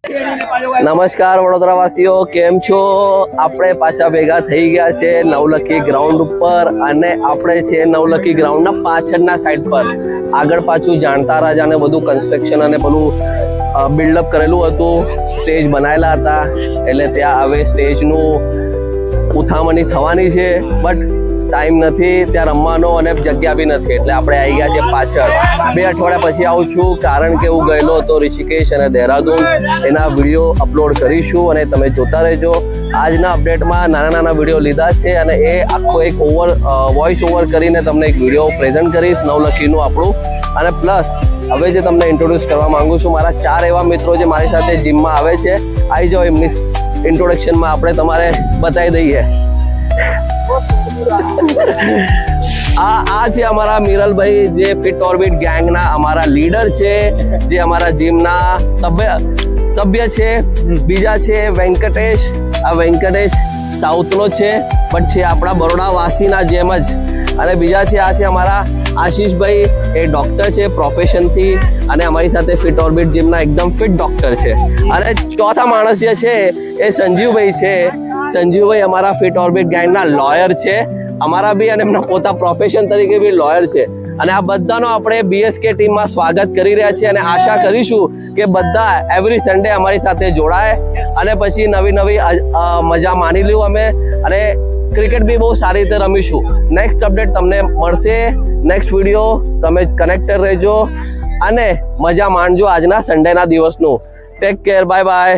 નમસ્કાર વડોદરાવાસીઓ, કેમ છો? આપણે પાછા ભેગા થઈ ગયા છે નવલખી ગ્રાઉન્ડ ઉપર અને આપણે છે નવલખી ગ્રાઉન્ડના પાછળના સાઈડ પર. આગળ પાછું જાણતા રાજાને બધું કન્સ્ટ્રક્શન અને પેલું બિલ્ડઅપ કરેલું હતું, સ્ટેજ બનાવેલા હતા, એટલે ત્યાં હવે સ્ટેજનું ઉથામણી થવાની છે, બટ ટાઈમ નથી ત્યાં રમવાનો અને જગ્યા બી નથી, એટલે આપણે આવી ગયા છે પાછળ. 2 અઠવાડિયા પછી આવું છું, કારણ કે હું ગયેલો હતો ઋષિકેશ અને દહેરાદૂન. એના વિડીયો અપલોડ કરીશું અને તમે જોતા રહેજો. આજના અપડેટમાં નાના વિડીયો લીધા છે અને એ આખો એક વોઇસ ઓવર કરીને તમને એક વિડીયો પ્રેઝન્ટ કરીશ નવલખીનું આપણું. અને પ્લસ હવે જે તમને ઇન્ટ્રોડ્યુસ કરવા માંગુ છું, મારા 4 એવા મિત્રો જે મારી સાથે જીમમાં આવે છે. આવી જાઓ, એમની ઇન્ટ્રોડક્શનમાં આપણે તમારે બતાવી દઈએ. આ છે અમારા મિરલભાઈ, જે ફિટ ઓર્બિટ ગેંગના અમારા લીડર છે, જે અમારા જીમના સભ્ય છે. બીજા છે વેંકટેશ. આ વેંકટેશ સાઉથનો છે, બટ છે આપણા બરોડા વાસીના જેમ જ. અને બીજા છે, આ છે અમારા આશીષભાઈ, એ ડોક્ટર છે પ્રોફેશનથી અને અમારી સાથે ફિટ ઓર્બિટ જીમના એકદમ ફિટ ડોક્ટર છે. અને ચોથા માણસ જે છે એ સંજીવભાઈ છે. સંજીવભાઈ અમારા ફિટ ઓર્બિટ ગેંગના લોયર છે, અમારા બી અને એમના પોતા પ્રોફેશન તરીકે બી લોયર છે. અને આ બધાનો આપણે બીએસકે ટીમમાં સ્વાગત કરી રહ્યા છીએ અને આશા કરીશું કે બધા એવરી સન્ડે અમારી સાથે જોડાય અને પછી નવી મજા માણી લઉં અમે, અને ક્રિકેટ બી બહુ સારી રીતે રમીશું. નેક્સ્ટ અપડેટ તમને મળશે, નેક્સ્ટ વિડીયો. તમે કનેક્ટેડ રહેજો અને મજા માણજો આજના સન્ડેના દિવસનું. Take care, bye bye.